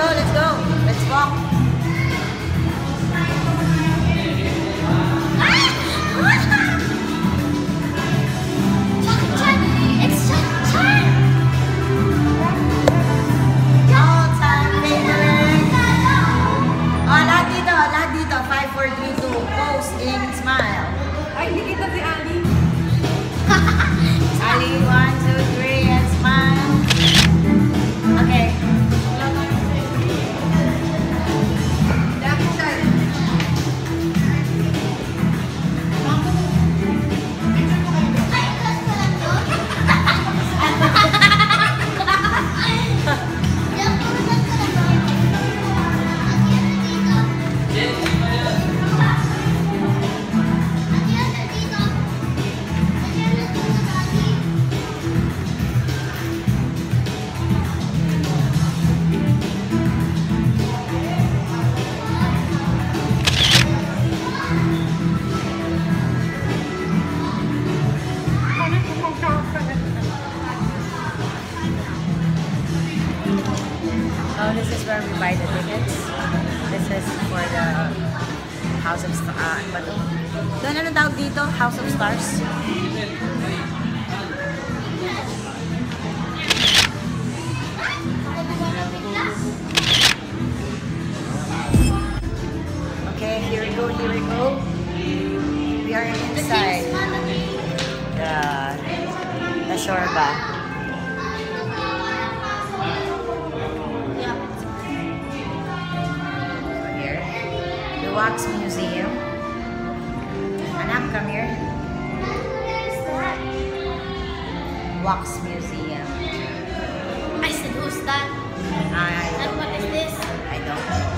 let's go. Let's walk. Lahat dito. 5, 4, 3, 2. Pose and smile. Ay, hindi kita si Ali. Ali, 1, 2, 3, and smile. Okay. Oh, this is where we buy the tickets. This is for the House of Stars. Doon ano tawag dito? House of Stars? Okay, here we go, here we go. We are inside the Shorba. Wax Museum. Anak, come here. Wax Museum. I said, who's that? And what is this? I don't know.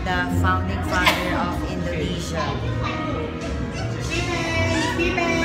The founding father of Indonesia. Steven!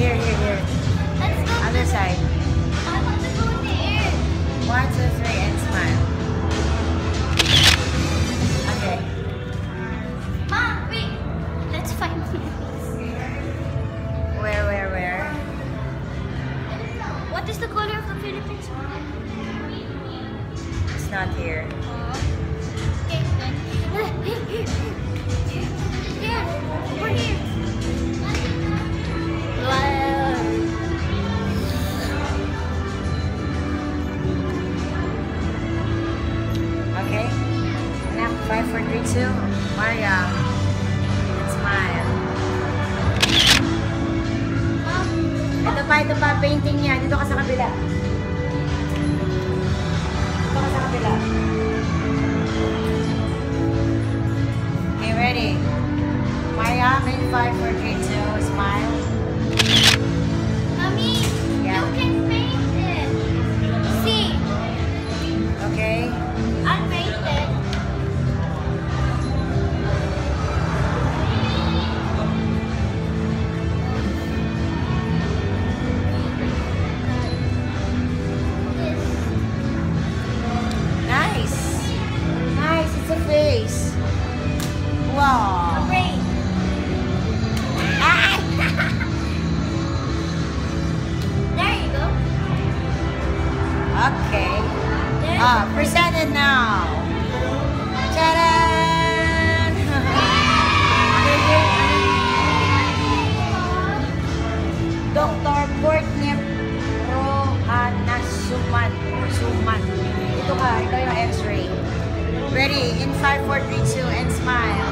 Here, here, here. Let's go. Other side. I want to go there. 1, 2, 3, and smile. Okay. Mom, wait. Let's find Philippines. Where? What is the color of the Philippines? It's not here. Okay, then. Here. Over here. Wow. Okay. Now, 5, 4, 3, 2. Maria. And smile. Mom, Ito pa, painting niya. Dito ka sa kabila. Dito ka sa kabila. Okay, ready? Maria, in 5, 4, 3, 2. Smile. Mommy, Yeah. you can paint it. See, Okay. I'll paint it. Nice. Nice. It's a face. Wow. Rain. Ah! There you go. Okay. There. Present it now. Ta-da! Dr. Courtney Rohana Suman. Ito ka, ikaw yung x-ray. Ready? In 5, 4, 3, 2, and smile.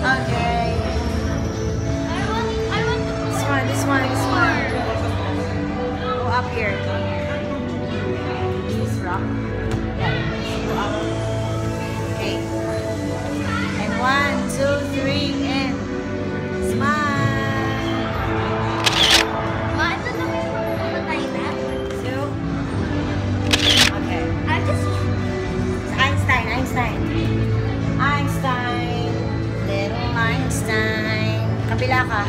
Okay. I want to This one. Go up here. This rock. Yeah. Go up. Okay. And 1, 2, 3, and smile. Ma, ito na may pumatay na. 2. Okay. I'll just... Einstein. Little Einstein. Kabila ka.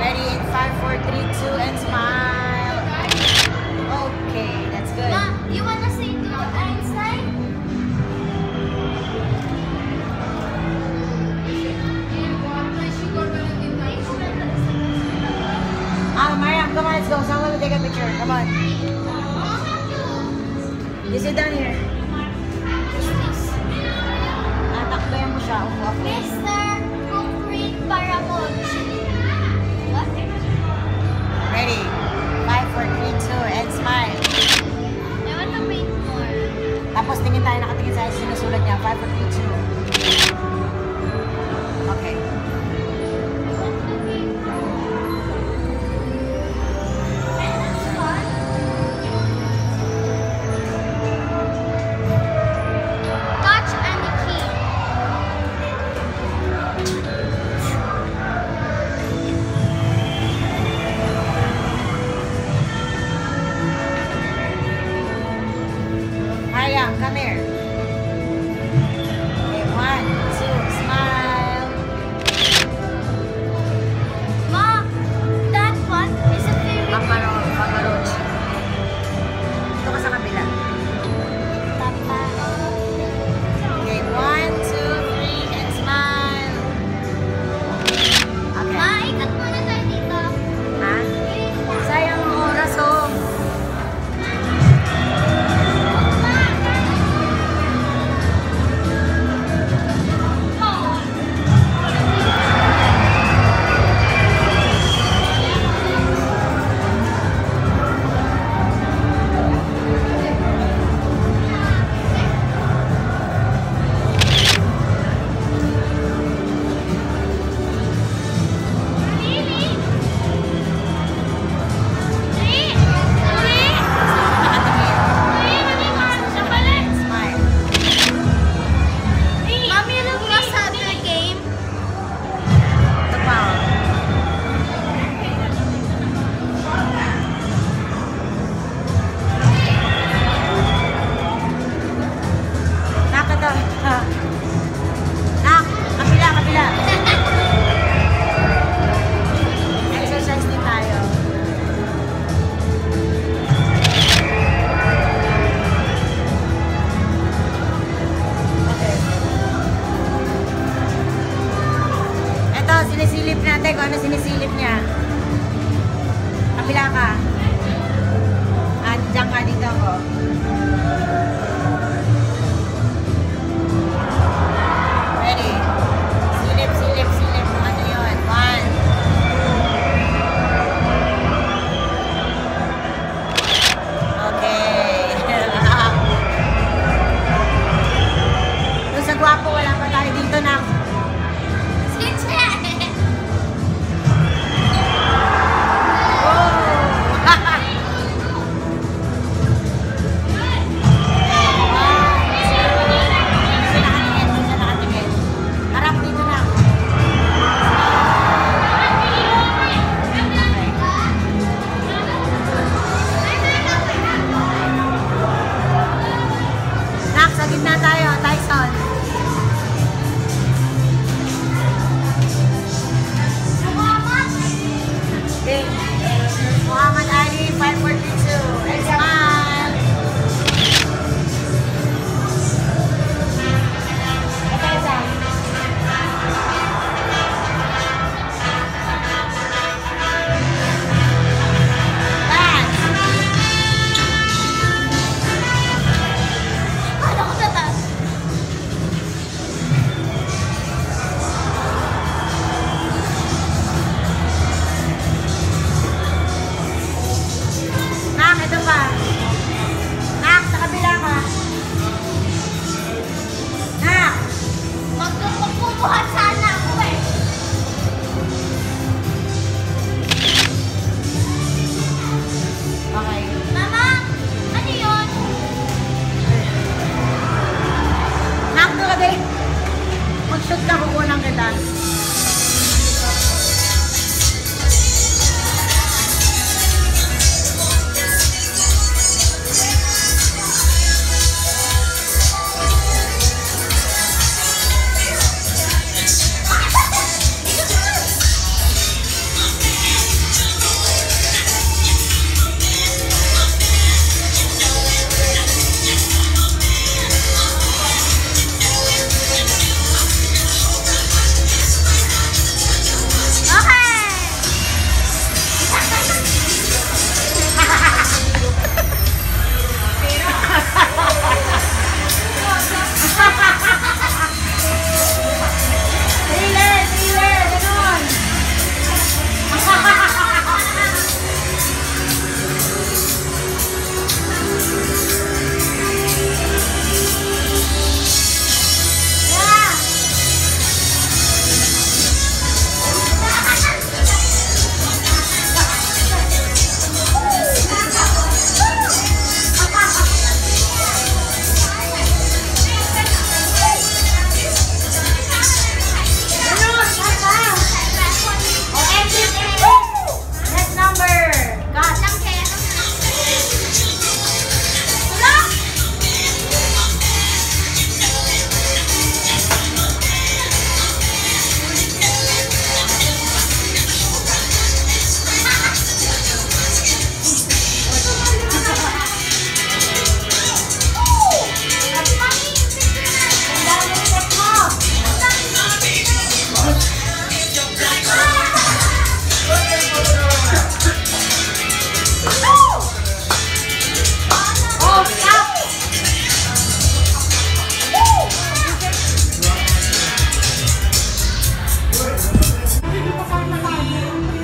Ready in 5, 4, 3, 2, and smile. Okay, that's good. Ma, you wanna say to Einstein? Mariam, come on, let's go. Someone will take a picture. Come on. You sit down here. Takbayan mo siya. Upo ako. Mr. Concrete Parabol. What? Ready? 5, 4, 3, 2, and smile. I want to paint more. Tapos tingin tayo, nakatingin sa sinusulat niya. 5, 4, 3, 2. Okay. Touch and the key. Mariam, come here. Okay. Ate, kung ano sinisilip niya. Kapila ka. At diyan ka dito ako. Ready? Silip, silip, silip. Ano yun? 1. Okay. Doon sa gwapo, wala pa tayo dito na. Muhammad Ali, 5432. And smile. Ito isa. Dance. Ano ko tatas? Nak, ito pa. Nak, sa kabila ka. Nak. Magpupuhat sana ako eh. Okay. Mama, ano yun? Nak, doon ka din. Mag-shoot ka, kukunan kita.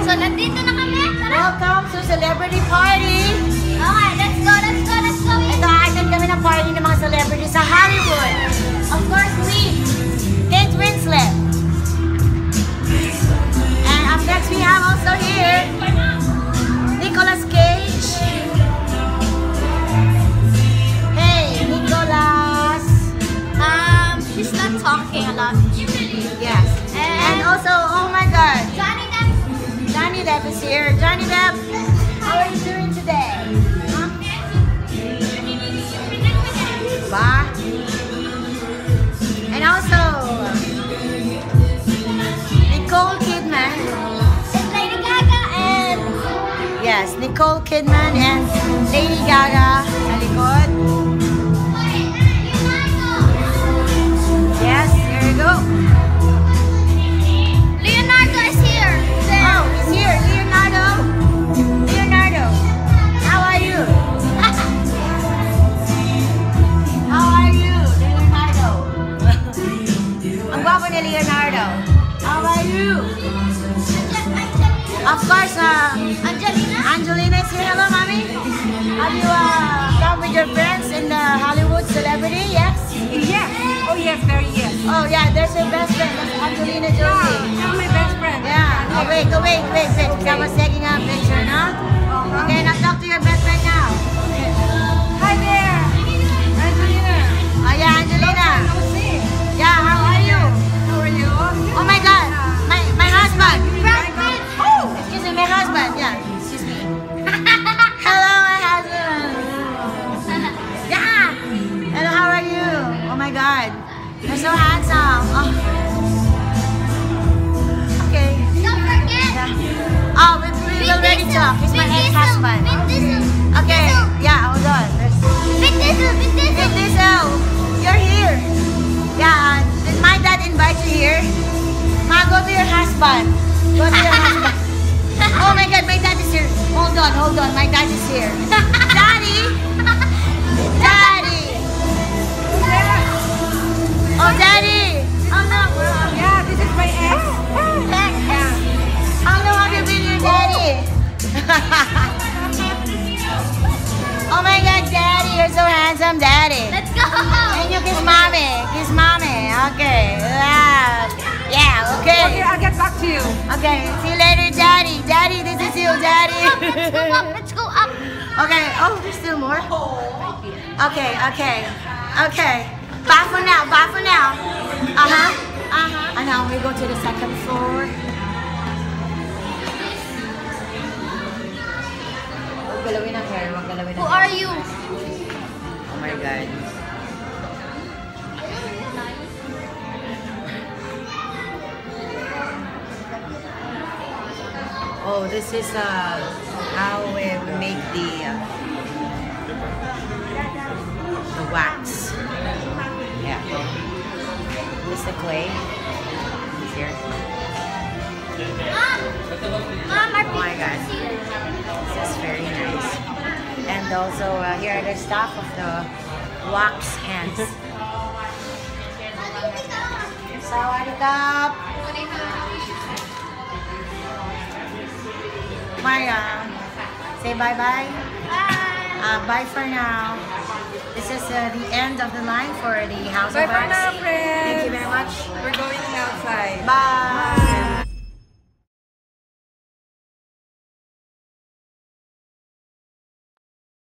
So, nandito na kami. Tara. Welcome to Celebrity Party! Okay, let's go, let's go, let's go. Ito, attend kami ng party ng mga celebrities sa Hollywood. Of course, we, Kate Winslet. And up next, we have also here, Nicolas Cage. Hey, Nicolas. She's not talking a lot. Yes. And also, oh my God, Johnny Depp. Johnny Depp is here. Johnny Depp, how are you doing today? Huh? Ba? And also, Nicole Kidman. And Lady Gaga and... Yes, Nicole Kidman and Lady Gaga sa likod. Yes, here you go. Leonardo is here. Ate Leonardo. How are you? Of course, Angelina is here. Hello, mommy. Have you come with your friends in the Hollywood celebrity? Yes. Yes. Oh yes, very yes. Oh yeah, there's your best friend. That's Angelina Jolie. You're my best friend. Yeah. Oh wait. I was taking a picture, no? Okay, now talk to your best friend now. Hi there, Angelina. Oh yeah, Angelina. No see. Yeah, how are you? How are you? Oh my God, my husband. Oh. Excuse me, my husband. Yeah, excuse me. Hello, my husband. Yeah. Hello, how are you? Oh my God, you're so handsome. Oh. Okay. Don't forget. Yeah. Oh, we already talked. He's my ex-husband. Okay. Yeah, hold on. Vin Diesel, you're here. Yeah. Did my dad invite you here? Ma, go to your husband. Go to your husband. Oh my God, my dad is here. Hold on. My dad is here. Daddy. Oh, Daddy. Oh no. Yeah, this is my ex. How long have you been your daddy? Oh my God, Daddy, you're so handsome, Daddy. Let's go. And you kiss mommy. Okay. Yeah, Okay, okay. I'll get back to you. Okay, see you later, Daddy. Daddy, this is you, Daddy. Let's go up. Okay, oh, there's still more? Okay. Bye for now. And now we go to the second floor. Huwag galawin ang hair, Who are you? Oh my God. Oh, this is how we make the wax. Yeah. This is the clay. It's here. Mom, our Oh my God. This is very nice. And also here are the stuff of the wax hands. Sawadikap. Maya, say bye-bye. Bye for now. This is the end of the line for the House Bye of for Wax. now, friends. Thank you very much. We're going outside. Bye.